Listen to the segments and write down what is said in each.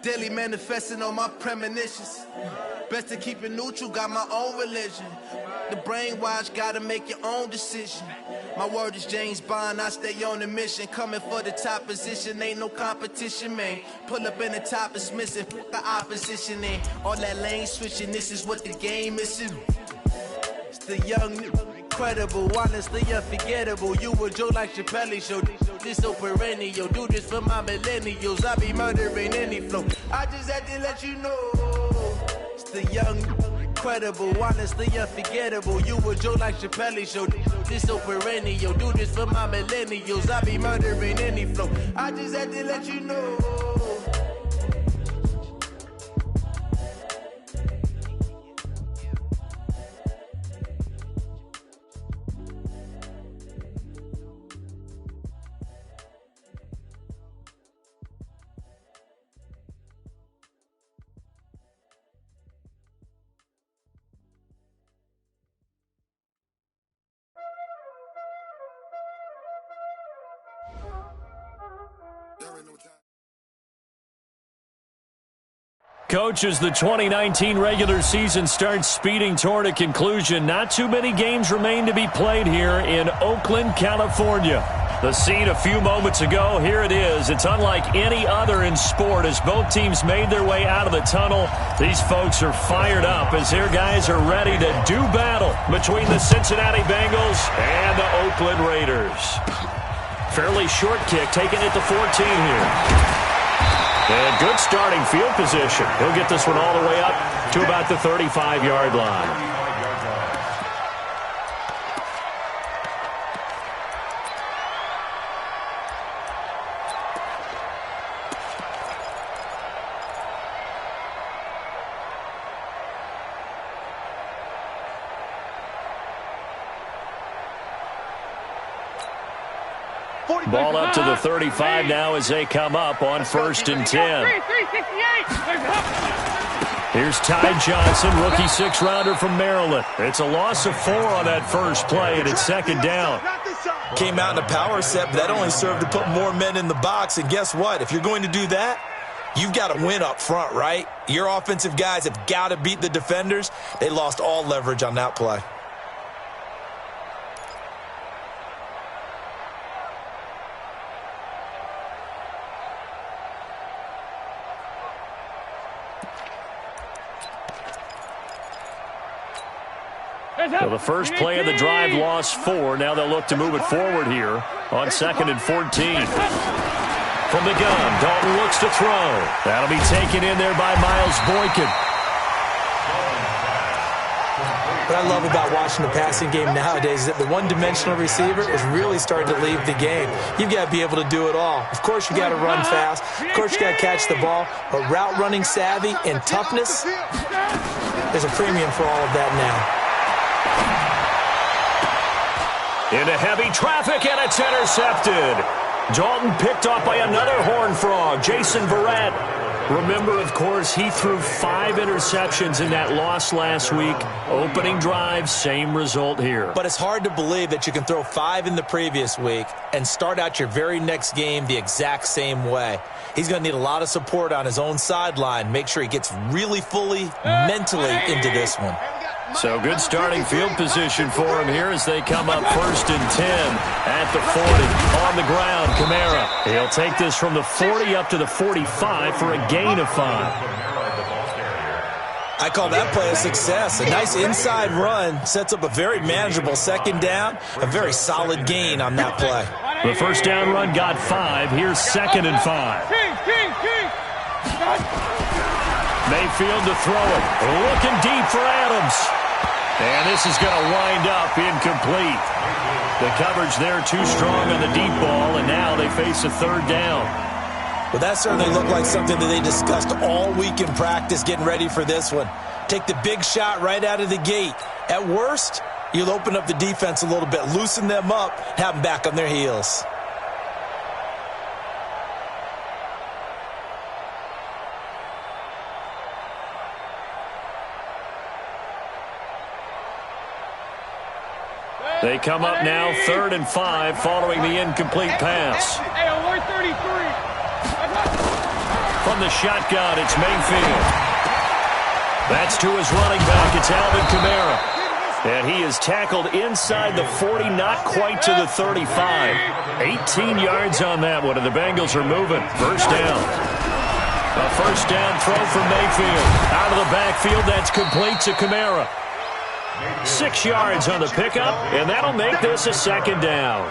Daily manifesting on my premonitions. Best to keep it neutral, got my own religion. The brainwash, gotta make your own decision. My word is James Bond, I stay on a mission. Coming for the top position, ain't no competition, man. Pull up in the top is missing, fuck the opposition, and all that lane switching, this is what the game is. It's the young, incredible, honestly unforgettable. You a Joe like Chappelle show, this so perennial. Do this for my millennials, I be murdering any flow. I just had to let you know. It's the young, incredible, honestly unforgettable. You a Joe like Chappelle show, this so perennial. Do this for my millennials, I be murdering any flow. I just had to let you know. Coach, as the 2019 regular season starts speeding toward a conclusion, not too many games remain to be played here in Oakland, California. The scene a few moments ago, here it is. It's unlike any other in sport as both teams made their way out of the tunnel. These folks are fired up as their guys are ready to do battle between the Cincinnati Bengals and the Oakland Raiders. Fairly short kick, taking it to 14 here. And good starting field position. He'll get this one all the way up to about the 35-yard line. Ball up to the 35 now as they come up on 1st and 10. Here's Ty Johnson, rookie six-rounder from Maryland. It's a loss of 4 on that first play, and it's 2nd down. Came out in a power set, but that only served to put more men in the box. And guess what? If you're going to do that, you've got to win up front, right? Your offensive guys have got to beat the defenders. They lost all leverage on that play. So the first play of the drive lost 4. Now they'll look to move it forward here on 2nd and 14. From the gun, Dalton looks to throw. That'll be taken in there by Miles Boykin. What I love about watching the passing game nowadays is that the one-dimensional receiver is really starting to leave the game. You've got to be able to do it all. Of course, you got to run fast. Of course, you got to catch the ball. But route running savvy and toughness, there's a premium for all of that now. Into heavy traffic, and it's intercepted. Dalton picked off by another Horned Frog, Jason Verrett. Remember, of course, he threw 5 interceptions in that loss last week. Opening drive, same result here. But it's hard to believe that you can throw 5 in the previous week and start out your very next game the exact same way. He's going to need a lot of support on his own sideline. Make sure he gets really fully mentally into this one. So good starting field position for him here as they come up 1st and 10 at the 40. On the ground, Kamara. He'll take this from the 40 up to the 45 for a gain of 5. I call that play a success. A nice inside run sets up a very manageable 2nd down. A very solid gain on that play. The first down run got 5. Here's 2nd and 5. Mayfield to throw it. Looking deep for Adams. And this is going to wind up incomplete. The coverage there too strong on the deep ball, and now they face a 3rd down. Well, that certainly looked like something that they discussed all week in practice getting ready for this one. Take the big shot right out of the gate. At worst, you'll open up the defense a little bit, loosen them up, have them back on their heels. They come up now 3rd and 5 following the incomplete pass. from the shotgun. It's Mayfield. That's to his running back. It's Alvin Kamara. And he is tackled inside the 40, not quite to the 35. 18 yards on that one, and the Bengals are moving. First down. A first down throw from Mayfield. Out of the backfield, that's complete to Kamara. 6 yards on the pickup, and that'll make this a second down.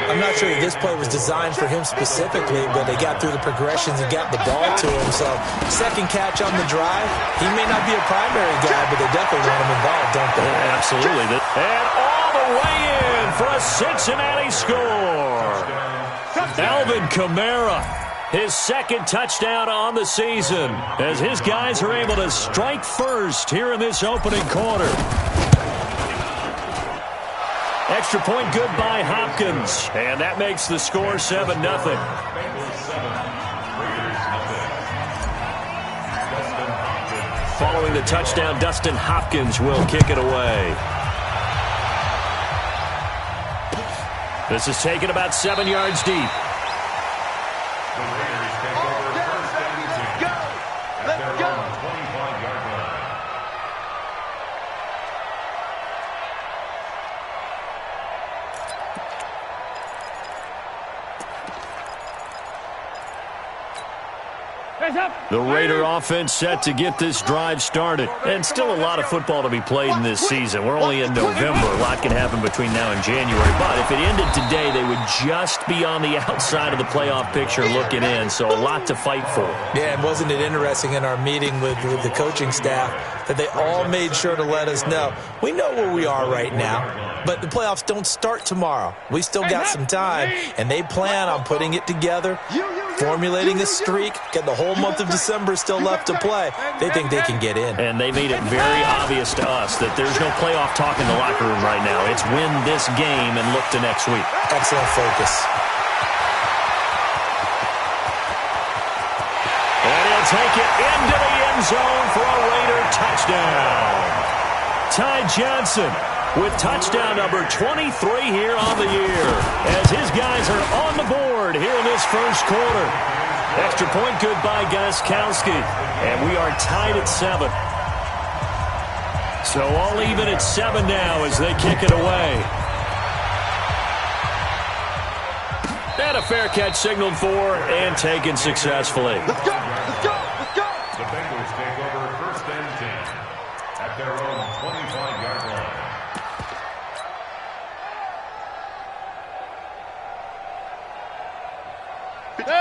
I'm not sure that this play was designed for him specifically, but they got through the progressions and got the ball to him. So, second catch on the drive. He may not be a primary guy, but they definitely want him involved, don't they? Absolutely. And all the way in for a Cincinnati score. Alvin Kamara, his second touchdown on the season, as his guys are able to strike first here in this opening quarter. Extra point good by Hopkins, and that makes the score 7-0. Following the touchdown, Dustin Hopkins will kick it away. This is taken about 7 yards deep. The Raider offense set to get this drive started. And still a lot of football to be played in this season. We're only in November. A lot can happen between now and January. But if it ended today, they would just be on the outside of the playoff picture looking in. So a lot to fight for. Yeah, and wasn't it interesting in our meeting with the coaching staff that they all made sure to let us know, we know where we are right now, but the playoffs don't start tomorrow. We still got some time, and they plan on putting it together, formulating a streak, get the whole month of December still left to play. They think they can get in. And they made it very obvious to us that there's no playoff talk in the locker room right now. It's win this game and look to next week. Excellent focus. And he'll take it into the end zone for a Raider touchdown. Ty Johnson with touchdown number 23 here on the year, as his guys are on the board here in this first quarter. Extra point good by Gostkowski, and we are tied at 7. So all even at 7 now as they kick it away. And a fair catch signaled for and taken successfully. Let's go! Let's go! Let's go! The Bengals take over first and 10 at their own 25-yard line.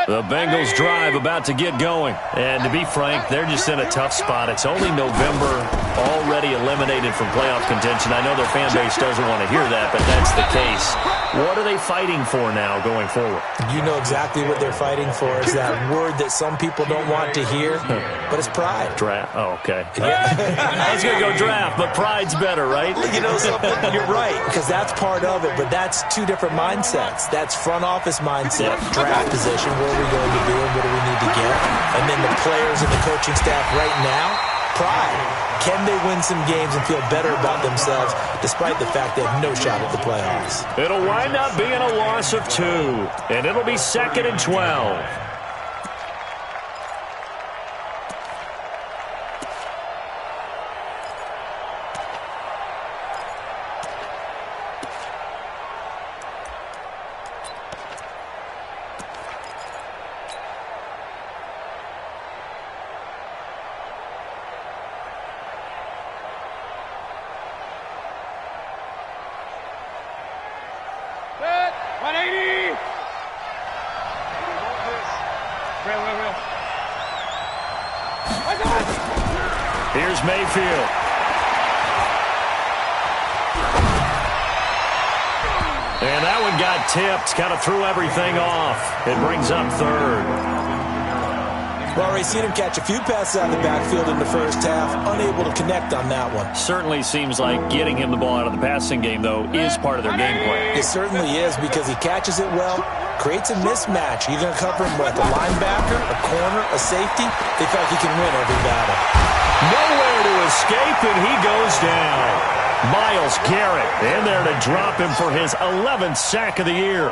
The Bengals drive about to get going. And to be frank, they're just in a tough spot. It's only November, already eliminated from playoff contention. I know their fan base doesn't want to hear that, but that's the case. What are they fighting for now going forward? You know exactly what they're fighting for. Is that word that some people don't want to hear, but it's pride. Draft. Oh, okay. Yeah. I was going to go draft, but pride's better, right? You know something? You're right, because that's part of it, but that's two different mindsets. That's front office mindset, draft position, where are we going to be and what do we need to get? And then the players and the coaching staff right now, pride. Can they win some games and feel better about themselves despite the fact they have no shot at the playoffs? It'll wind up being a loss of 2, and it'll be 2nd and 12. Here's Mayfield. And that one got tipped, kind of threw everything off. It brings up 3rd. Well, Ray, seen him catch a few passes out of the backfield in the first half, unable to connect on that one. Certainly seems like getting him the ball out of the passing game, though, is part of their game plan. It certainly is, because he catches it well, creates a mismatch. You're going to cover him with a linebacker, a corner, a safety. They feel like he can win every battle. Nowhere to escape, and he goes down. Myles Garrett in there to drop him for his 11th sack of the year.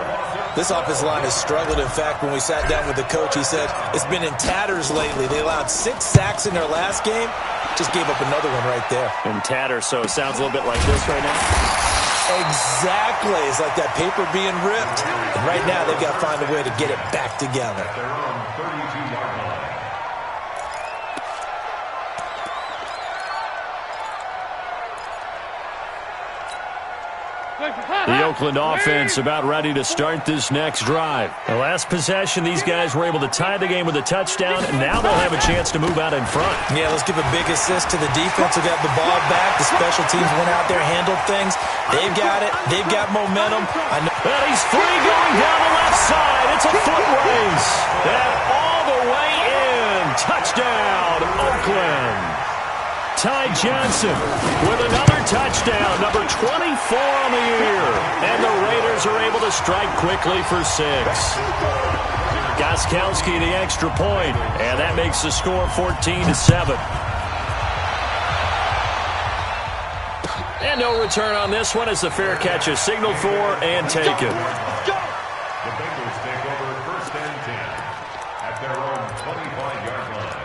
This offensive line has struggled. In fact, when we sat down with the coach, he said it's been in tatters lately. They allowed 6 sacks in their last game. Just gave up another one right there. In tatters, so it sounds a little bit like this right now. Exactly. It's like that paper being ripped. And right now, they've got to find a way to get it back together. They're on 32-yard line. The Oakland offense about ready to start this next drive. The last possession, these guys were able to tie the game with a touchdown, and now they'll have a chance to move out in front. Yeah, let's give a big assist to the defense who got the ball back. The special teams went out there, handled things. They've got it. They've got momentum. And he's free going down the left side. It's a foot race. And all the way in. Touchdown, Oakland. Ty Johnson with another touchdown, number 24 on the year. And the Raiders are able to strike quickly for 6. Gostkowski the extra point, and that makes the score 14-7. And no return on this one as the fair catch is signaled for and taken. The Bengals take over 1st and 10 at their own 25-yard line.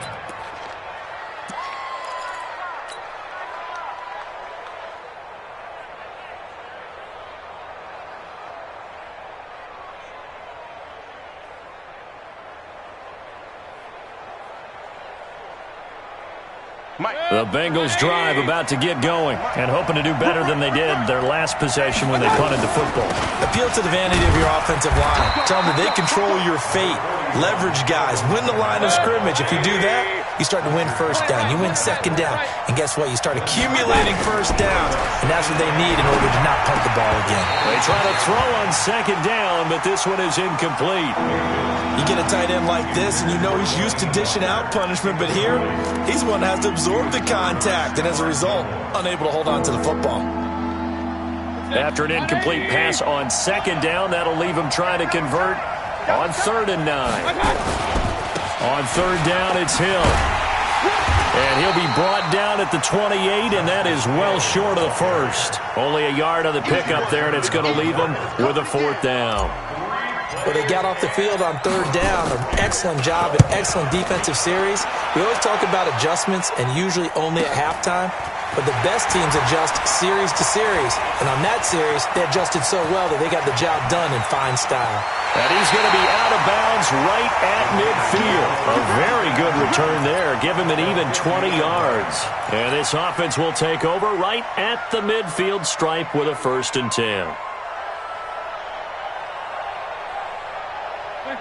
The Bengals drive about to get going and hoping to do better than they did their last possession when they punted the football. Appeal to the vanity of your offensive line. Tell them that they control your fate. Leverage guys. Win the line of scrimmage. If you do that, you start to win 1st down. You win 2nd down. And guess what? You start accumulating 1st downs. And that's what they need in order to not punt the ball again. They try to throw on 2nd down, but this one is incomplete. You get a tight end like this, and you know he's used to dishing out punishment, but here, he's one that has to absorb the contact, and as a result, unable to hold on to the football. After an incomplete pass on 2nd down, that'll leave him trying to convert on 3rd and 9. On 3rd down, it's Hill. And he'll be brought down at the 28, and that is well short of the 1st. Only a yard on the pickup there, and it's going to leave him with a 4th down. Well, they got off the field on 3rd down. An excellent job, an excellent defensive series. We always talk about adjustments, and usually only at halftime. But the best teams adjust series to series. And on that series, they adjusted so well that they got the job done in fine style. And he's going to be out of bounds right at midfield. A very good return there. Give him an even 20 yards. And this offense will take over right at the midfield stripe with a 1st and 10.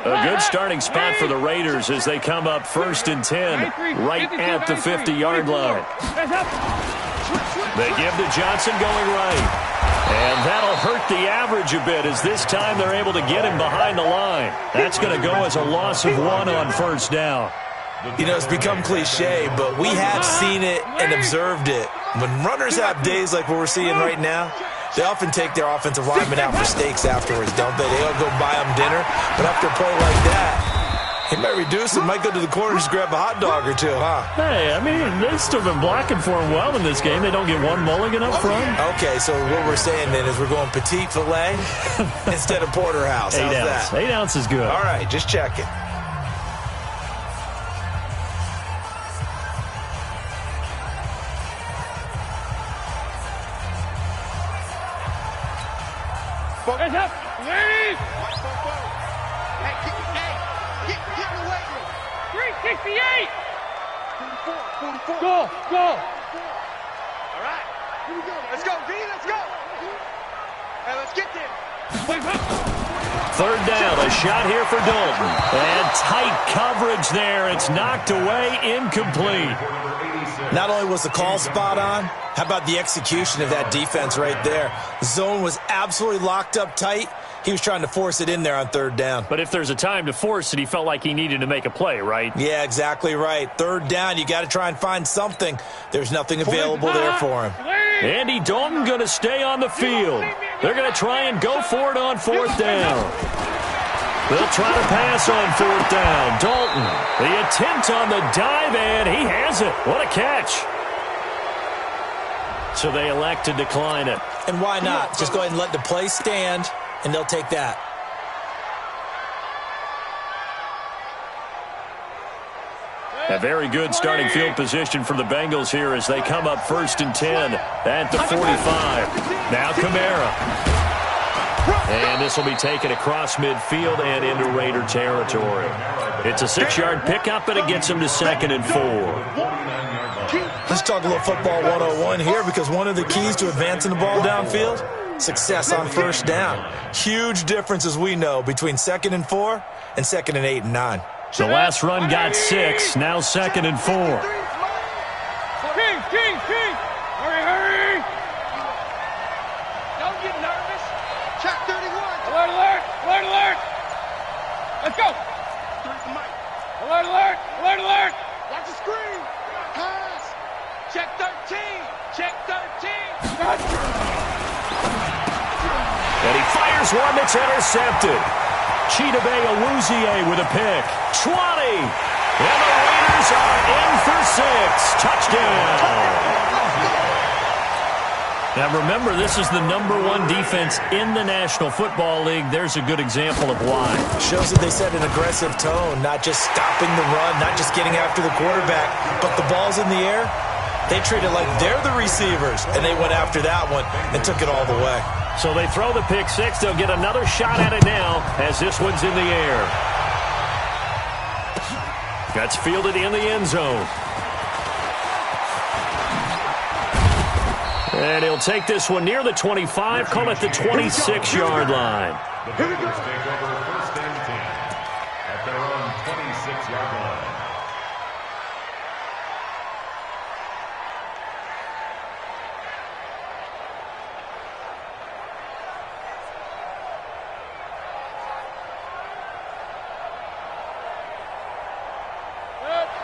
A good starting spot for the Raiders as they come up 1st and 10 right at the 50-yard line. They give to Johnson going right. And that'll hurt the average a bit as this time they're able to get him behind the line. That's going to go as a loss of 1 on 1st down. You know, it's become cliche, but we have seen it and observed it. When runners have days like what we're seeing right now, they often take their offensive linemen out for steaks afterwards, don't they? They'll go buy them dinner. But after a play like that, he might reduce it, might go to the corner and just grab a hot dog or two, huh? Hey, I mean, they've still been blocking for him well in this game. They don't get one mulligan up front. Okay, so what we're saying then is we're going petite filet instead of porterhouse. How's that? 8 ounce is good. All right, just checking. Focus up, ladies! Hey, get in the weight room. 368! 44. Go! All right, here we go. Let's go, B, let's go. Hey, let's get there. 3rd down, a shot here for Dalton. And tight coverage there. It's knocked away, incomplete. Not only was the call spot on, how about the execution of that defense right there? The zone was absolutely locked up tight. He was trying to force it in there on 3rd down. But if there's a time to force it, he felt like he needed to make a play, right? Yeah, exactly right. 3rd down, you got to try and find something. There's nothing available there for him. Andy Dalton going to stay on the field. They're going to try and go for it on 4th down. They'll try to pass on 4th down. Dalton, the attempt on the dive, and he has it. What a catch. So they elect to decline it. And why not? Just go ahead and let the play stand, and they'll take that. A very good starting field position for the Bengals here as they come up 1st and 10 at the 45. Now Kamara. And this will be taken across midfield and into Raider territory. It's a 6-yard pickup, and it gets them to 2nd and 4. Let's talk a little football 101 here, because one of the keys to advancing the ball downfield, success on 1st down. Huge difference, as we know, between 2nd and 4 and 2nd and 8 and 9. The last run got 6, now 2nd and 4. King! Hurry! Don't get nervous. Check 31. Alert! Let's go! Alert! Watch the screen. Pass. Check 13. And he fires one that's intercepted. Chidobe Awuzie with a pick. 20. And the Raiders are in for 6. Touchdown. Now remember, this is the #1 defense in the National Football League. There's a good example of why. Shows that they set an aggressive tone, not just stopping the run, not just getting after the quarterback, but the ball's in the air. They treat it like they're the receivers, and they went after that one and took it all the way. So they throw the pick 6. They'll get another shot at it now as this one's in the air. That's fielded in the end zone. And he'll take this one near the 25, call it the 26-yard line. The Bengals take over 1st and 10 at their own 26-yard line.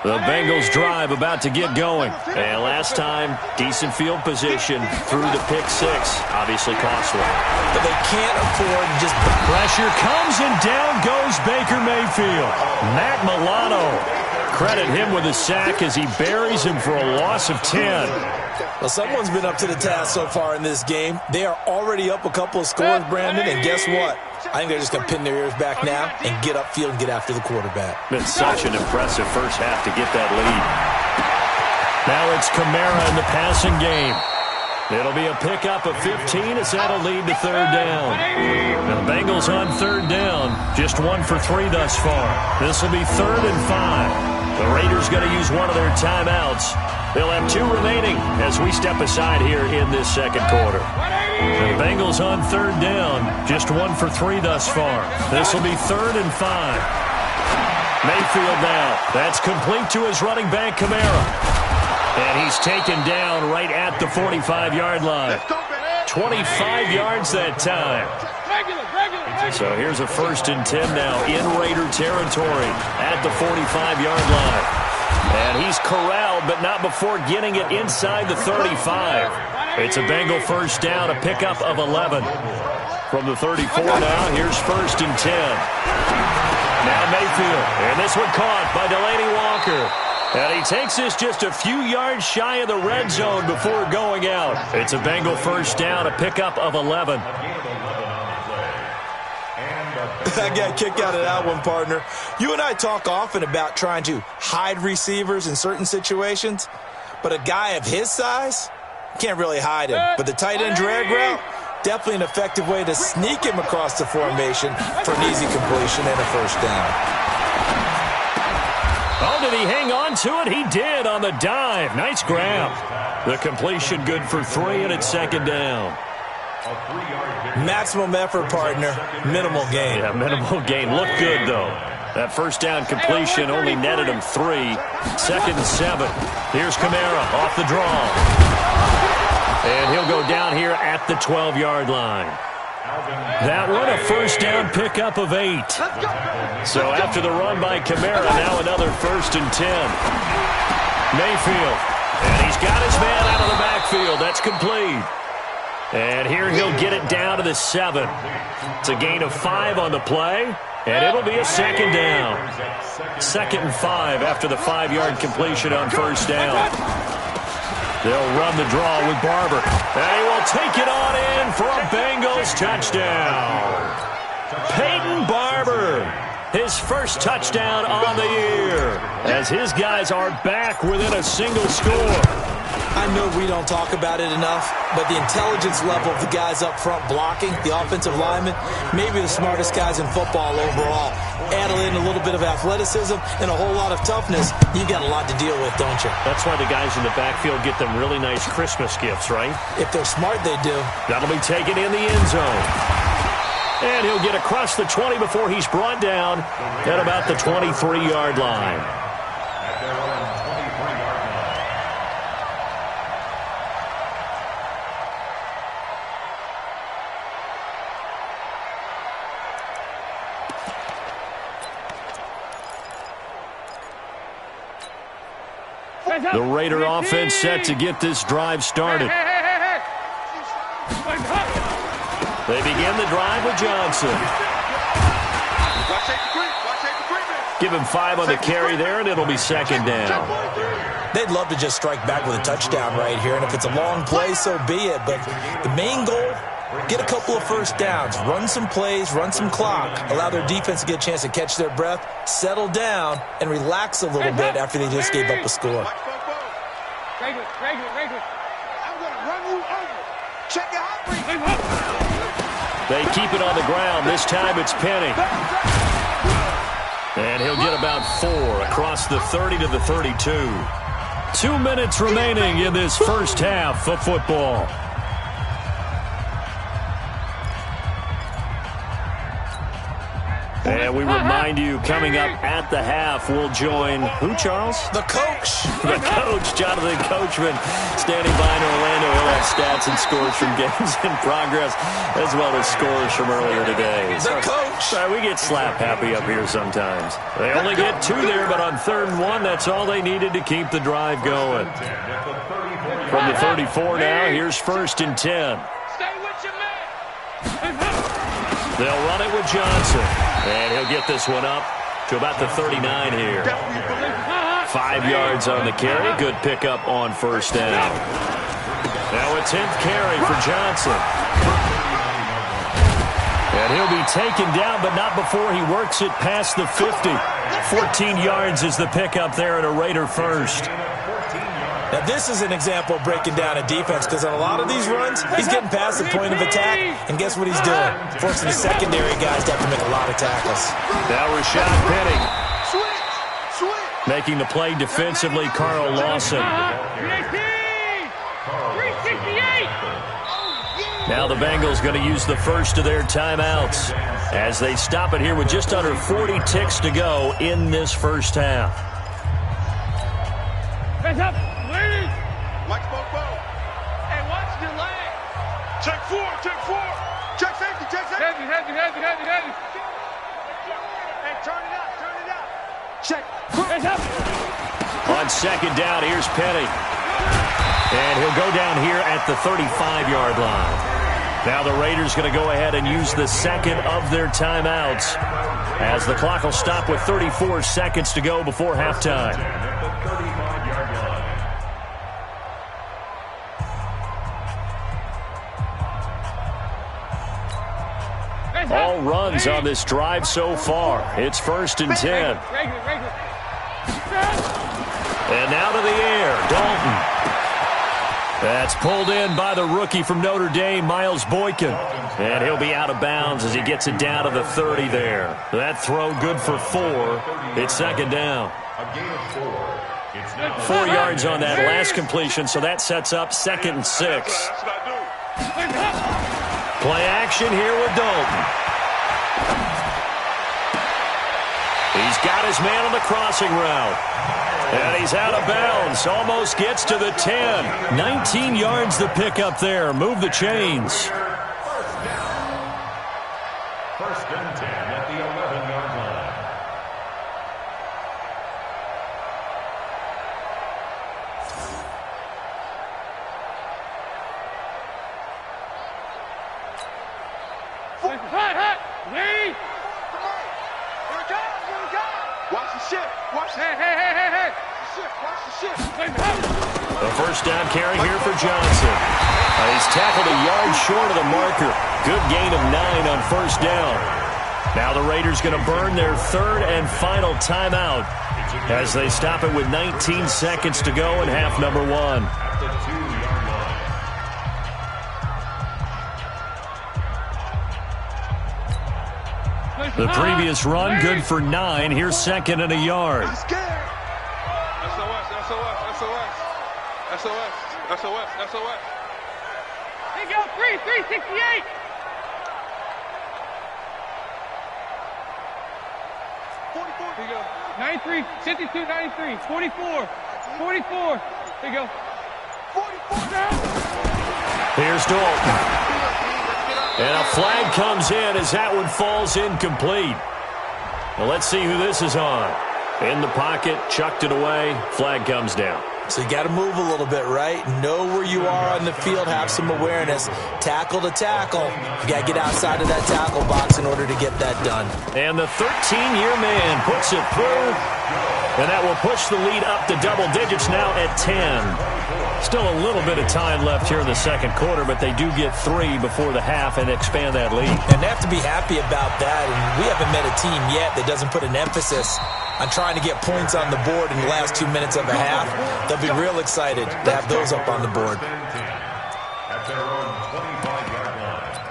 The Bengals drive about to get going. And last time, decent field position through the pick 6. Obviously costly. But they can't afford to just... Pressure comes and down goes Baker Mayfield. Matt Milano. Credit him with a sack as he buries him for a loss of 10. Well, someone's been up to the task so far in this game. They are already up a couple of scores, Brandon, and guess what? I think they're just going to pin their ears back now and get upfield and get after the quarterback. Been such an impressive first half to get that lead. Now it's Kamara in the passing game. It'll be a pickup of 15 as that'll lead to 3rd down. Now the Bengals on 3rd down. Just 1 for 3 thus far. This will be 3rd and 5. The Raiders going to use one of their timeouts. They'll have 2 remaining as we step aside here in this 2nd quarter. The Bengals on 3rd down. Just 1 for 3 thus far. This will be 3rd and 5. Mayfield now. That's complete to his running back, Kamara. And he's taken down right at the 45-yard line. 25 yards that time. So here's a 1st and 10 now in Raider territory at the 45-yard line. And he's corralled, but not before getting it inside the 35. It's a Bengal 1st down, a pickup of 11. From the 34 now, here's 1st and 10. Now Mayfield, and this one caught by Delaney Walker. And he takes this just a few yards shy of the red zone before going out. It's a Bengal 1st down, a pickup of 11. I got a kick out of that one, partner. You and I talk often about trying to hide receivers in certain situations, but a guy of his size can't really hide him. But the tight end drag route, definitely an effective way to sneak him across the formation for an easy completion and a 1st down. Oh, did he hang on to it? He did on the dive. Nice grab. The completion good for 3, and it's 2nd down. Maximum effort, partner. Minimal gain. Yeah, minimal gain. Looked good, though. That 1st down completion only netted him 3. 2nd and 7. Here's Kamara off the draw. And he'll go down here at the 12-yard line. That one, a 1st down pickup of 8. So after the run by Kamara, now another 1st and 10. Mayfield. And he's got his man out of the backfield. That's complete. And here he'll get it down to the 7. It's a gain of 5 on the play, and it'll be a 2nd down. 2nd and 5 after the 5-yard completion on 1st down. They'll run the draw with Barber. And he will take it on in for a Bengals touchdown. Peyton Barber, his first touchdown on the year, as his guys are back within a single score. I know we don't talk about it enough, but the intelligence level of the guys up front blocking, the offensive linemen, maybe the smartest guys in football overall. Add in a little bit of athleticism and a whole lot of toughness, you got a lot to deal with, don't you? That's why the guys in the backfield get them really nice Christmas gifts, right? If they're smart, they do. That'll be taken in the end zone. And he'll get across the 20 before he's brought down at about the 23-yard line. At their own 23-yard line. The Raider offense set to get this drive started. They begin the drive with Johnson. Give him 5 on the carry there, and it'll be second down. They'd love to just strike back with a touchdown right here, and if it's a long play, so be it. But the main goal, get a couple of first downs, run some plays, run some clock, allow their defense to get a chance to catch their breath, settle down, and relax a little bit after they just gave up a score. I'm going to run you over. Check your heart rate. They keep it on the ground. This time it's Penny. And he'll get about 4 across the 30 to the 32. 2 minutes remaining in this first half of football. And we remind you, coming up at the half, we'll join who, Charles? The coach. The coach, Jonathan Coachman, standing by in Orlando. He'll have stats and scores from games in progress, as well as scores from earlier today. The coach. We get slap happy up here sometimes. They only get 2 there, but on 3rd and 1, that's all they needed to keep the drive going. From the 34 now, here's 1st and 10. Stay with your man. They'll run it with Johnson. And he'll get this one up to about the 39 here. 5 yards on the carry. Good pickup on 1st down. Now a 10th carry for Johnson. And he'll be taken down, but not before he works it past the 50. 14 yards is the pickup there and a Raider first. Now, this is an example of breaking down a defense, because on a lot of these runs, he's getting past the point of attack, and guess what he's doing? Forcing the secondary guys to have to make a lot of tackles. Now Rashad Penny making the play defensively, Carl Lawson. Now the Bengals going to use the first of their timeouts as they stop it here with just under 40 ticks to go in this first half. Hands up. Watch both. Hey, watch the leg. Check 4. Check safety. Heavy. Hey, turn it up. Check. Hands up. On 2nd down, here's Penny. And he'll go down here at the 35-yard line. Now the Raiders going to go ahead and use the 2nd of their timeouts, as the clock will stop with 34 seconds to go before halftime. All runs on this drive so far. It's 1st and 10. And now to the air, Dalton. That's pulled in by the rookie from Notre Dame, Miles Boykin. And he'll be out of bounds as he gets it down to the 30 there. That throw good for 4. It's 2nd down. 4 yards on that last completion, so that sets up 2nd and 6. Play action here with Dalton. He's got his man on the crossing route. And he's out of bounds. Almost gets to the 10. 19 yards the pickup there. Move the chains. 1st and 10 at the 11-yard line. Hot. Lee. Here we go. Watch the shit. Hey. The first down carry here for Johnson. He's tackled a yard short of the marker. Good gain of 9 on first down. Now the Raiders going to burn their third and final timeout as they stop it with 19 seconds to go in half number 1. The previous run, good for 9. Here's second and a yard. SOS. Hey, go, 368. 44. Here you go. 93, 52, 93, 44, 44. Here you go. 44. Here's Dalton. And a flag comes in as that one falls incomplete. Well, let's see who this is on. In the pocket, chucked it away, flag comes down. So you got to move a little bit, right? Know where you are on the field, have some awareness. Tackle to tackle. You got to get outside of that tackle box in order to get that done. And the 13-year man puts it through. And that will push the lead up to double digits now at 10. Still a little bit of time left here in the second quarter, but they do get 3 before the half and expand that lead. And they have to be happy about that. And we haven't met a team yet that doesn't put an emphasis on trying to get points on the board in the last 2 minutes of a half. They'll be real excited to have those up on the board. At their own 25-yard line.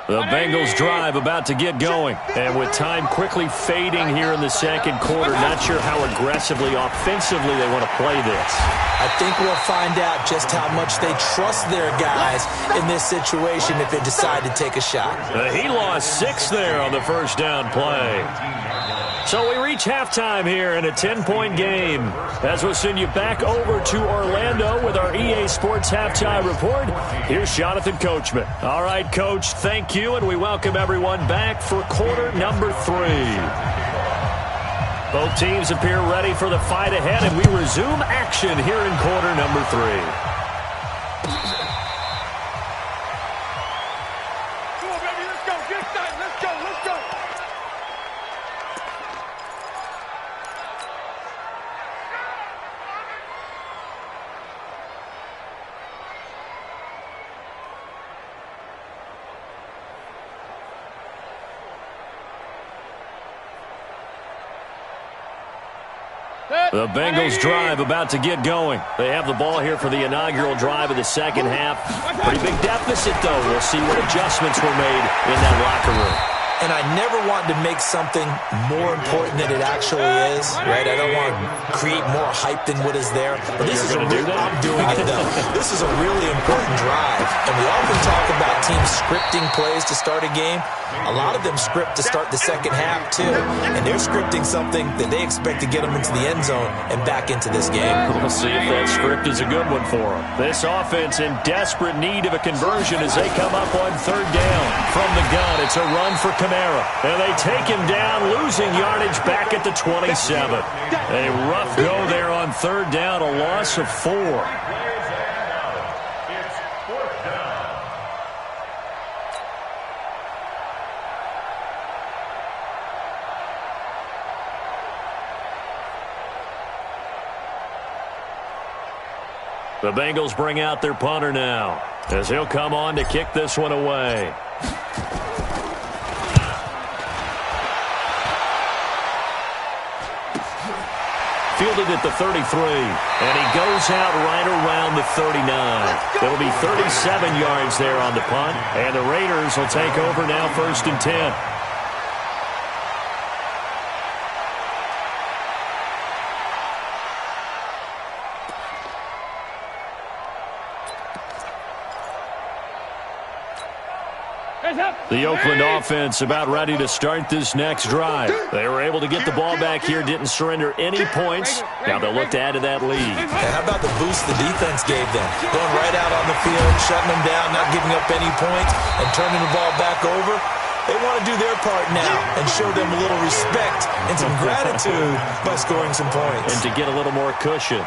The Bengals drive about to get going. And with time quickly fading here in the second quarter, not sure how aggressively, offensively they want to play this. I think we'll find out just how much they trust their guys in this situation if they decide to take a shot. He lost 6 there on the first down play. So we reach halftime here in a 10-point game. As we'll send you back over to Orlando with our EA Sports Halftime Report, here's Jonathan Coachman. All right, Coach, thank you, and we welcome everyone back for quarter number 3. Both teams appear ready for the fight ahead, and we resume action here in quarter number 3. Come on, baby, let's go. Get excited. Let's go. Let's go. The Bengals drive about to get going. They have the ball here for the inaugural drive of the second half. Pretty big deficit, though. We'll see what adjustments were made in that locker room. And I never want to make something more important than it actually is, right? I don't want to create more hype than what is there. But this is I'm doing it, though. This is a really important drive. And we often talk about teams scripting plays to start a game. A lot of them script to start the second half, too. And they're scripting something that they expect to get them into the end zone and back into this game. We'll see if that script is a good one for them. This offense in desperate need of a conversion as they come up on third down. From the gun, it's a run for Kamara. And they take him down, losing yardage back at the 27. A rough go there on third down, a loss of 4. The Bengals bring out their punter now as he'll come on to kick this one away. Fielded at the 33, and he goes out right around the 39. It'll be 37 yards there on the punt, and the Raiders will take over now, 1st and 10. The Oakland offense about ready to start this next drive. They were able to get the ball back here, didn't surrender any points. Now they'll look to add to that lead. And how about the boost the defense gave them? Going right out on the field, shutting them down, not giving up any points, and turning the ball back over. They want to do their part now and show them a little respect and some gratitude by scoring some points. And to get a little more cushion.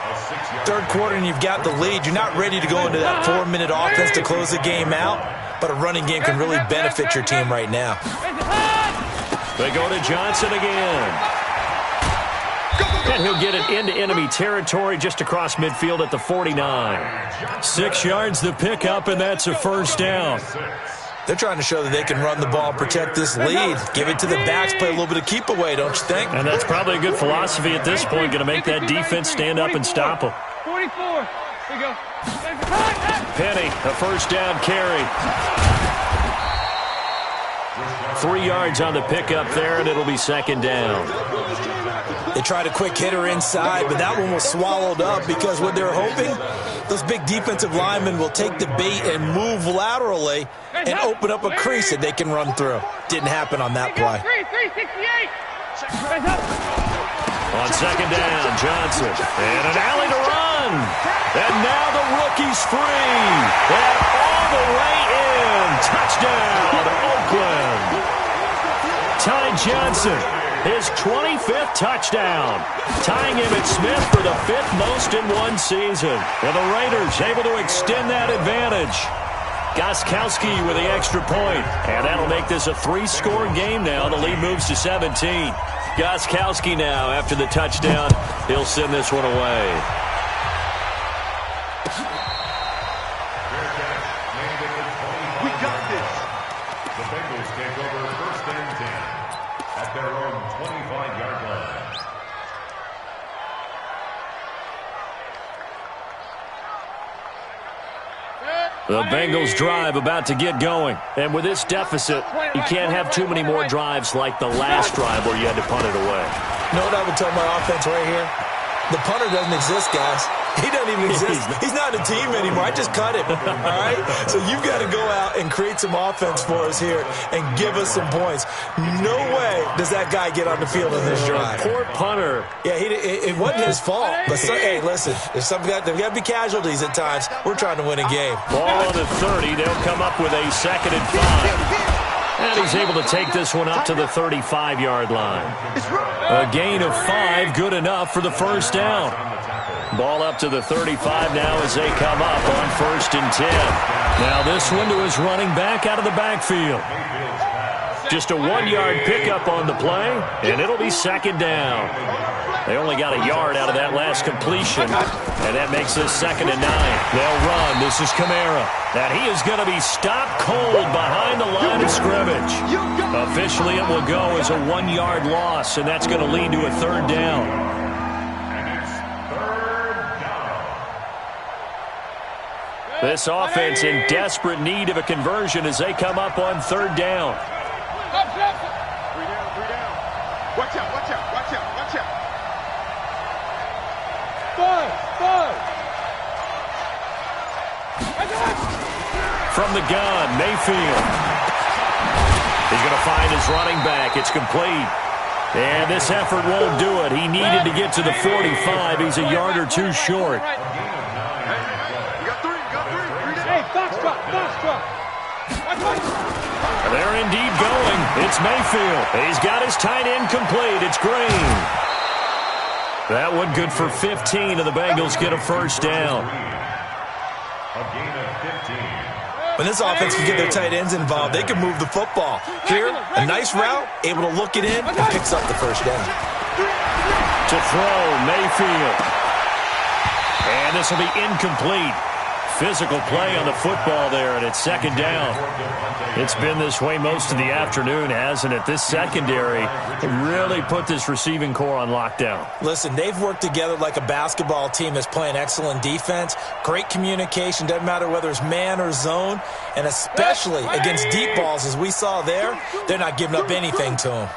Third quarter and you've got the lead. You're not ready to go into that 4-minute offense to close the game out, but a running game can really benefit your team right now. They go to Johnson again. And he'll get it into enemy territory just across midfield at the 49. 6 yards the pickup, and that's a first down. They're trying to show that they can run the ball, protect this lead, give it to the backs, play a little bit of keep away, don't you think? And that's probably a good philosophy at this point, going to make that defense stand up and stop them. 44. Here we go. Penny, a first down carry. 3 yards on the pickup there, and it'll be second down. They tried a quick hitter inside, but that one was swallowed up because what they're hoping, those big defensive linemen will take the bait and move laterally and open up a crease that they can run through. Didn't happen on that play. 368. On second down, Johnson. And an alley to run. And now the rookie's free. And all the way in. Touchdown, Oakland. Ty Johnson, his 25th touchdown, tying him at Smith for the 5th most in one season. And the Raiders able to extend that advantage. Gostkowski with the extra point, and that'll make this a 3-score game now. The lead moves to 17. Gostkowski now, after the touchdown, he'll send this one away. We got this. The Bengals take over first and 10 at their own 25-yard line. The Bengals drive about to get going. And with this deficit, you can't have too many more drives like the last drive where you had to punt it away. You know what I would tell my offense right here? The punter doesn't exist, guys. He doesn't even exist. He's not a team anymore. I just cut him, all right? So you've got to go out and create some offense for us here and give us some points. No way does that guy get on the field in this drive. Poor punter. Yeah, it wasn't his fault. But hey, listen, there's there got to be casualties at times. We're trying to win a game. Ball on the 30. They'll come up with a 2nd and 5. And he's able to take this one up to the 35-yard line. A gain of 5, good enough for the first down. Ball up to the 35 now as they come up on 1st and 10. Now this one to his running back out of the backfield. Just a 1-yard pickup on the play, and it'll be 2nd down. They only got a yard out of that last completion, and that makes this 2nd and 9. They'll run. This is Kamara. And he is going to be stopped cold behind the line of scrimmage. Officially, it will go as a 1-yard loss, and that's going to lead to a 3rd down. This offense in desperate need of a conversion as they come up on 3rd down. 3 down, 3 down. Watch out, watch out, watch out, watch out. 5. From the gun, Mayfield. He's going to find his running back. It's complete. And this effort won't do it. He needed to get to the 45. He's a yard or 2 short. Hey, Foxtrot. They're indeed going. It's Mayfield. He's got his tight end complete. It's Green. That one good for 15, and the Bengals get a first down. A gain of 15. When this offense can get their tight ends involved, they can move the football. Here, a nice route, able to look it in, and picks up the first down. To throw, Mayfield. And this will be incomplete. Physical play on the football there, and it's 2nd down. It's been this way most of the afternoon, hasn't it? This secondary really put this receiving core on lockdown. Listen, they've worked together like a basketball team that's playing excellent defense. Great communication, doesn't matter whether it's man or zone, and especially against deep balls, as we saw there, they're not giving up anything to them.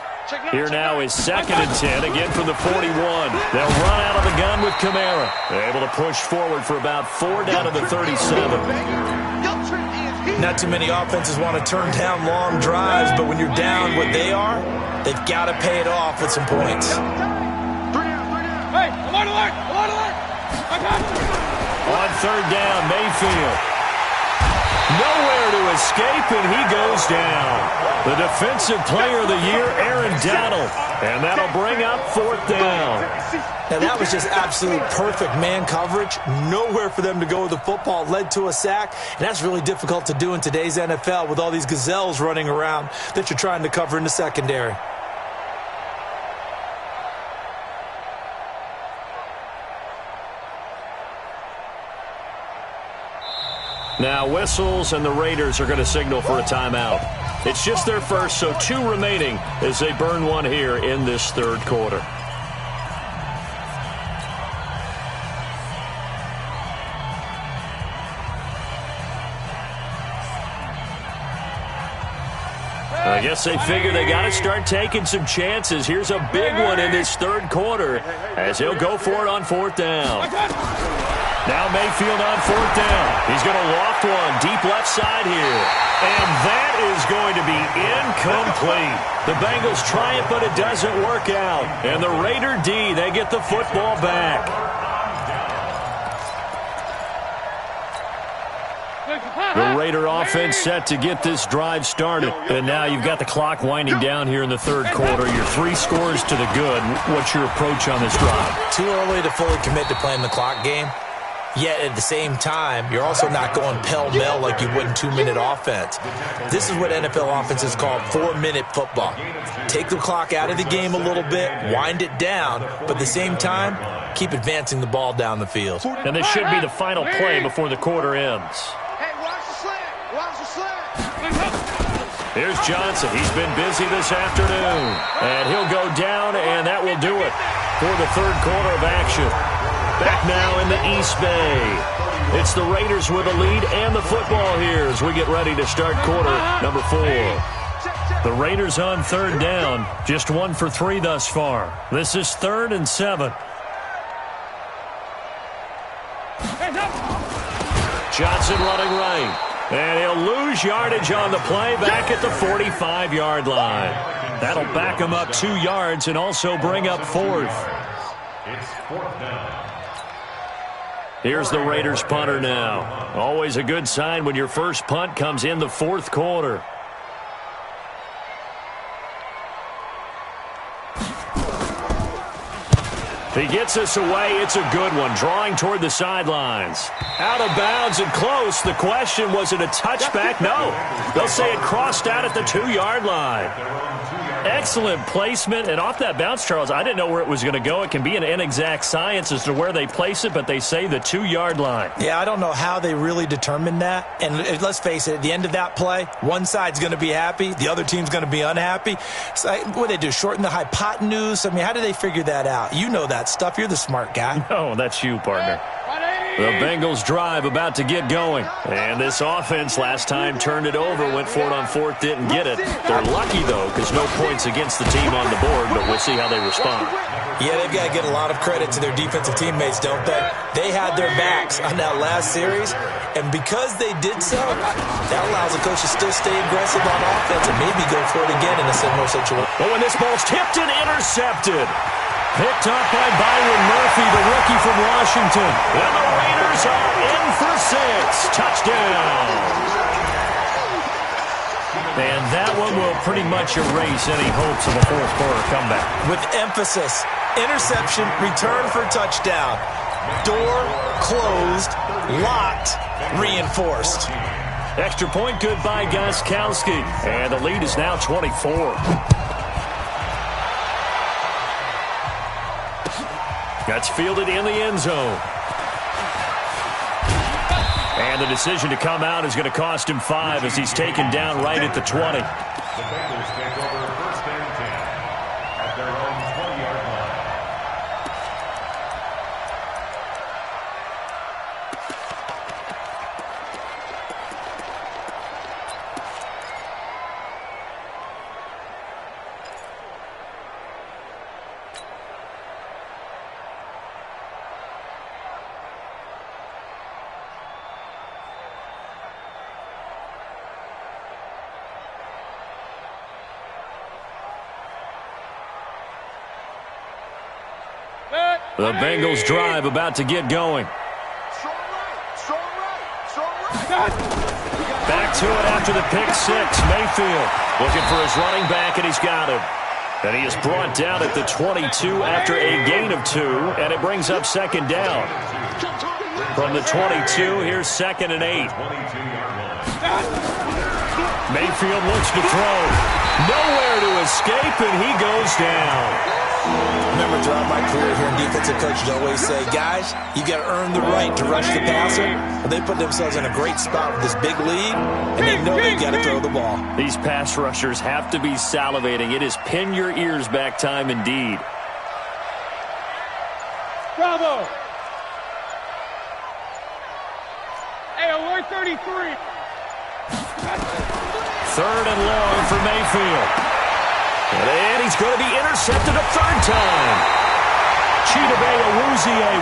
Here now is 2nd and 10, again from the 41. They'll run out of the gun with Kamara. They're able to push forward for about 4 down to the 37. Not too many offenses want to turn down long drives, but when you're down what they are, they've got to pay it off with some points. Hey, alert! I got you. On 3rd down, Mayfield. Nowhere to escape, and he goes down. The Defensive Player of the Year, Aaron Donald. And that'll bring up 4th down. Now, that was just absolute perfect man coverage. Nowhere for them to go with the football. Led to a sack, and that's really difficult to do in today's NFL with all these gazelles running around that you're trying to cover in the secondary. Now whistles, and the Raiders are going to signal for a timeout. It's just their first, so 2 remaining as they burn one here in this 3rd quarter. I guess they figure they got to start taking some chances. Here's a big one in this 3rd quarter as he'll go for it on 4th down. Now Mayfield on 4th down. He's going to loft one deep left side here. And that is going to be incomplete. The Bengals try it, but it doesn't work out. And the Raider D, they get the football back. The Raider offense set to get this drive started. And now you've got the clock winding down here in the 3rd quarter. You're 3 scores to the good. What's your approach on this drive? Too early to fully commit to playing the clock game. Yet at the same time, you're also not going pell-mell like you would in 2-minute offense. This is what NFL offenses call 4-minute football. Take the clock out of the game a little bit, wind it down, but at the same time, keep advancing the ball down the field. And this should be the final play before the quarter ends. Hey, watch the slant. Watch the slant. Here's Johnson. He's been busy this afternoon. And he'll go down, and that will do it for the 3rd quarter of action. Back now in the East Bay. It's the Raiders with a lead and the football here as we get ready to start quarter number 4. The Raiders on 3rd down. Just 1 for 3 thus far. This is 3rd and 7. Johnson running right. And he'll lose yardage on the play back at the 45-yard line. That'll back him up 2 yards and also bring up 4th. It's 4th down. Here's the Raiders punter now. Always a good sign when your first punt comes in the 4th quarter. He gets us away. It's a good one. Drawing toward the sidelines. Out of bounds and close. The question, was it a touchback? No. They'll say it crossed out at the 2-yard line. Excellent placement. And off that bounce, Charles, I didn't know where it was going to go. It can be an inexact science as to where they place it, but they say the 2-yard line. Yeah, I don't know how they really determined that. And let's face it, at the end of that play, one side's going to be happy, the other team's going to be unhappy. So, what do they do, shorten the hypotenuse? I mean, how do they figure that out? You know that stuff. You're the smart guy. Oh, that's you, partner. The Bengals drive about to get going. And this offense last time turned it over, went for it on 4th, didn't get it. They're lucky, though, because no points against the team on the board, but we'll see how they respond. Yeah, they've got to get a lot of credit to their defensive teammates, don't they? They had their backs on that last series, and because they did so, that allows the coach to still stay aggressive on offense and maybe go for it again in a similar situation. Oh, and this ball's tipped and intercepted. Picked up by Byron Murphy, the rookie from Washington. And the Raiders are in for 6. Touchdown. And that one will pretty much erase any hopes of a 4th quarter comeback. With emphasis, interception, return for touchdown. Door closed, locked, reinforced. Extra point good by Gostkowski. And the lead is now 24. That's fielded in the end zone. And the decision to come out is going to cost him 5 as he's taken down right at the 20. The Bengals take over 1st and 10 at their own 20-yard line. The Bengals drive about to get going. Back to it after the pick six. Mayfield looking for his running back, and he's got him. And he is brought down at the 22 after a gain of 2, and it brings up second down. From the 22, here's 2nd and 8. Mayfield looks to throw. Nowhere to escape, and he goes down. Remember, throughout my career here in defensive coaches always say, guys, you got to earn the right to rush the passer. Well, they put themselves in a great spot with this big lead, and they know they got to throw the ball. These pass rushers have to be salivating. It is pin your ears back time indeed. Bravo. Hey, alert 33. 3rd and long for Mayfield. And he's going to be intercepted a 3rd time. Chidobe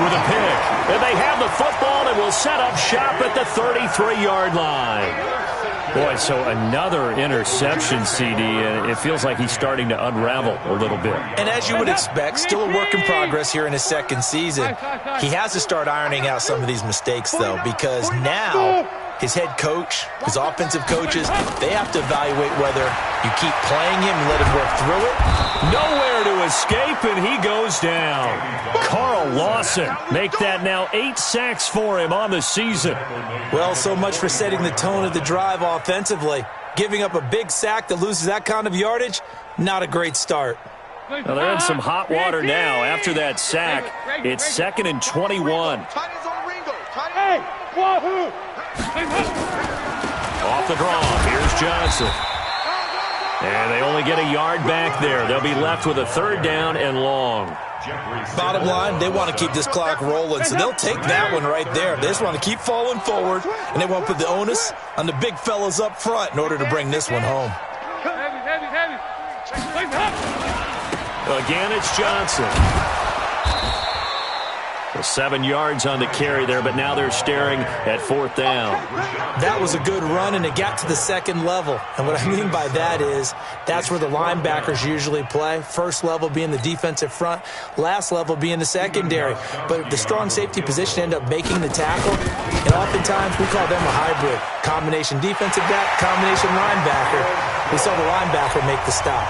with a pick. And they have the football and will set up shop at the 33-yard line. Boy, so another interception, CD, and it feels like he's starting to unravel a little bit. And as you would expect, still a work in progress here in his 2nd season. He has to start ironing out some of these mistakes, though, because now his head coach, his offensive coaches, they have to evaluate whether you keep playing him and let him work through it. Nowhere to escape, and he goes down. Carl Lawson make that now 8 sacks for him on the season. Well, so much for setting the tone of the drive offensively. Giving up a big sack that loses that kind of yardage, not a great start. Well, they're in some hot water now after that sack. It's 2nd and 21. Hey, wahoo! Off the draw, here's Johnson. And they only get a yard back there. They'll be left with a 3rd down and long. Bottom line, they want to keep this clock rolling, so they'll take that one right there. They just want to keep falling forward, and they want to put the onus on the big fellas up front in order to bring this one home. Heavy. Again, it's Johnson. Well, 7 yards on the carry there, but now they're staring at 4th down. That was a good run, and it got to the 2nd level. And what I mean by that is that's where the linebackers usually play. First level being the defensive front, last level being the secondary. But the strong safety position end up making the tackle, and oftentimes we call them a hybrid. Combination defensive back, combination linebacker. We saw the linebacker make the stop.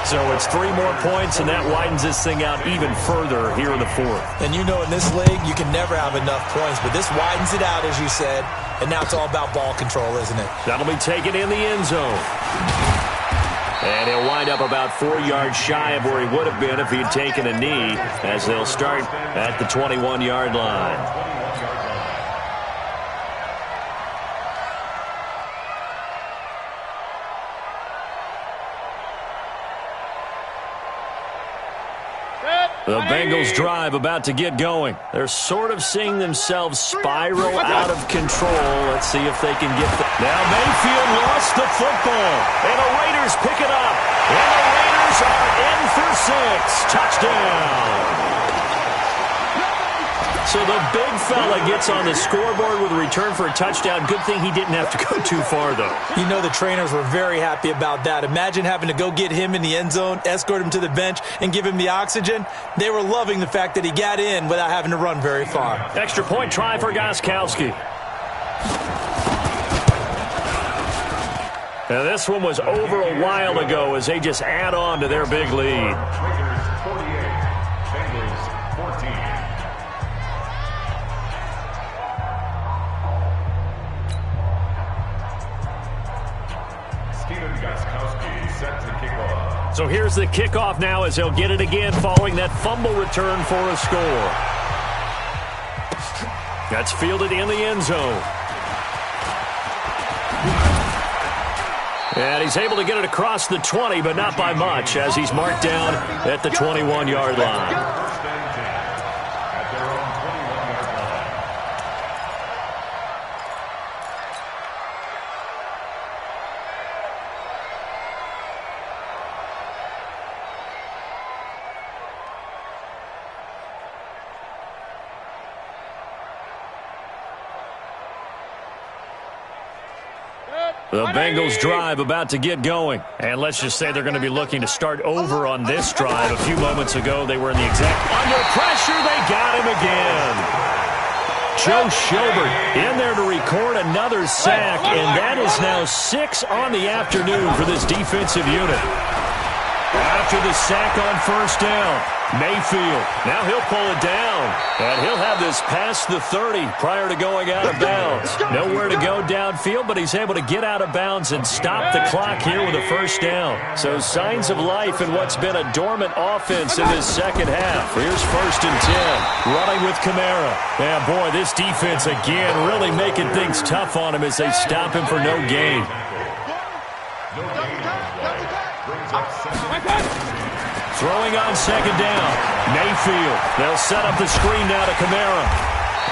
So it's 3 more points, and that widens this thing out even further here in the 4th. And you know in this league, you can never have enough points, but this widens it out, as you said, and now it's all about ball control, isn't it? That'll be taken in the end zone. And he'll wind up about 4 yards shy of where he would have been if he had taken a knee, as they'll start at the 21-yard line. The Bengals drive about to get going. They're sort of seeing themselves spiral out of control. Let's see if they can get the... Now Mayfield lost the football. And the Raiders pick it up. And the Raiders are in for 6. Touchdown. So the big fella gets on the scoreboard with a return for a touchdown. Good thing he didn't have to go too far, though. You know the trainers were very happy about that. Imagine having to go get him in the end zone, escort him to the bench, and give him the oxygen. They were loving the fact that he got in without having to run very far. Extra point try for Gostkowski. Now this one was over a while ago as they just add on to their big lead. Raiders 48, Bengals 14. So here's the kickoff now as they'll get it again following that fumble return for a score. That's fielded in the end zone. And he's able to get it across the 20, but not by much, as he's marked down at the 21-yard line. The Bengals drive about to get going. And let's just say they're going to be looking to start over on this drive. A few moments ago, they were in the exact... Under pressure, they got him again. Joe Schobert in there to record another sack, and that is now 6 on the afternoon for this defensive unit. After the sack on first down, Mayfield, now he'll pull it down, and he'll have this past the 30 prior to going out of bounds. Nowhere to go downfield, but he's able to get out of bounds and stop the clock here with a first down. So signs of life in what's been a dormant offense in this second half. Here's 1st and 10, running with Kamara. Yeah, boy, this defense again really making things tough on him as they stop him for no gain. Throwing on second down, Mayfield. They'll set up the screen now to Kamara.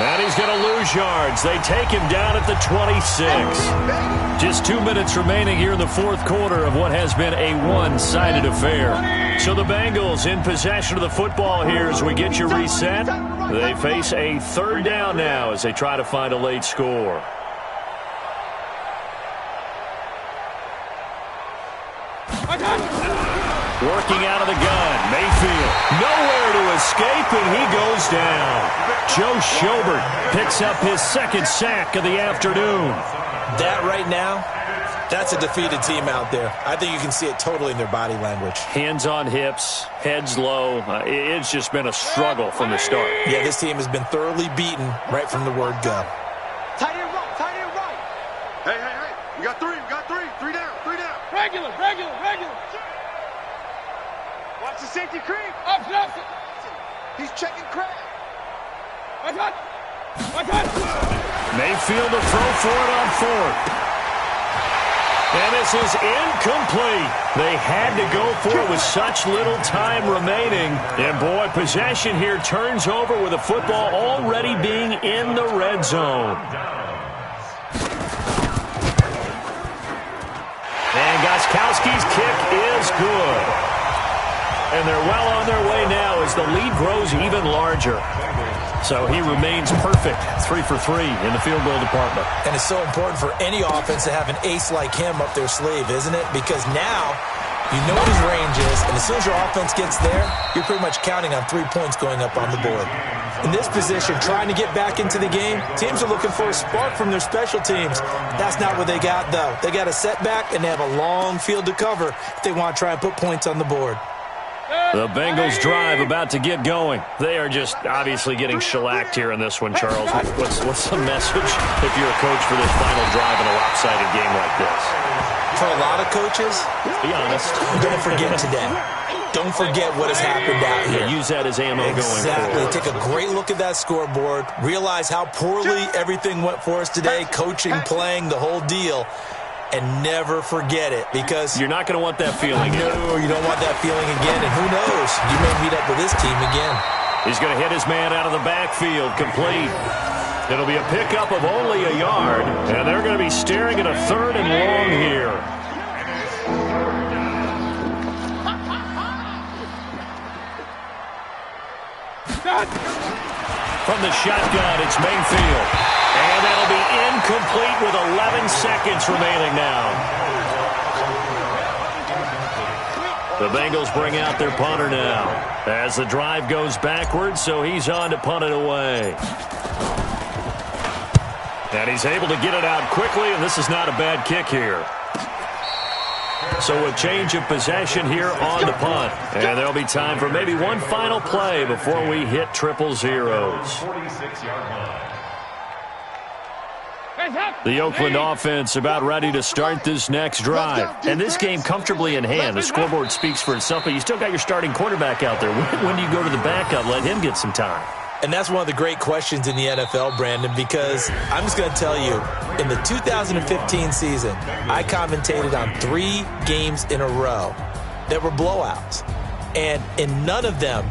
And he's going to lose yards. They take him down at the 26. Just 2 minutes remaining here in the fourth quarter of what has been a one-sided affair. So the Bengals in possession of the football here as we get you reset. They face a 3rd down now as they try to find a late score. Working out of the gun, Mayfield, nowhere to escape, and he goes down. Joe Schobert picks up his 2nd sack of the afternoon. That right now, that's a defeated team out there. I think you can see it totally in their body language. Hands on hips, heads low. It's just been a struggle from the start. Yeah, this team has been thoroughly beaten right from the word go. Tight end right, tight end right. Hey, hey, hey, we got 3, we got 3. 3 down, 3 down. Regular. Watch the safety creep. Up. He's checking crab. My God. Mayfield to throw for it on 4th. And this is incomplete. They had to go for it with such little time remaining. And, boy, possession here turns over with the football already being in the red zone. And Gostkowski's kick is good. And they're well on their way now as the lead grows even larger. So he remains perfect, 3 for 3 in the field goal department. And it's so important for any offense to have an ace like him up their sleeve, isn't it? Because now you know what his range is, and as soon as your offense gets there, you're pretty much counting on 3 points going up on the board. In this position, trying to get back into the game, teams are looking for a spark from their special teams. That's not what they got, though. They got a setback, and they have a long field to cover if they want to try and put points on the board. The Bengals drive about to get going. They are just obviously getting shellacked here in this one, Charles. What's the message if you're a coach for this final drive in a lopsided game like this? For a lot of coaches, be honest, don't forget today. Don't forget what has happened out here. Use that as ammo going forward. Exactly. Take a great look at that scoreboard. Realize how poorly everything went for us today, coaching, playing, the whole deal. And never forget it, because you're not going to want that feeling. No, you don't want that feeling again. And who knows? You may meet up with this team again. He's going to hit his man out of the backfield, complete. It'll be a pickup of only a yard, and they're going to be staring at a 3rd and long here. From the shotgun, it's Mayfield. And that'll be incomplete with 11 seconds remaining now. The Bengals bring out their punter now as the drive goes backwards, so he's on to punt it away. And he's able to get it out quickly, and this is not a bad kick here. So a change of possession here on the punt. And there'll be time for maybe one final play before we hit triple zeros. 46-yard line. The Oakland offense about ready to start this next drive. And this game comfortably in hand. The scoreboard speaks for itself, but you still got your starting quarterback out there. When do you go to the backup? Let him get some time. And that's one of the great questions in the NFL, Brandon, because I'm just going to tell you, in the 2015 season, I commentated on 3 games in a row that were blowouts. And in none of them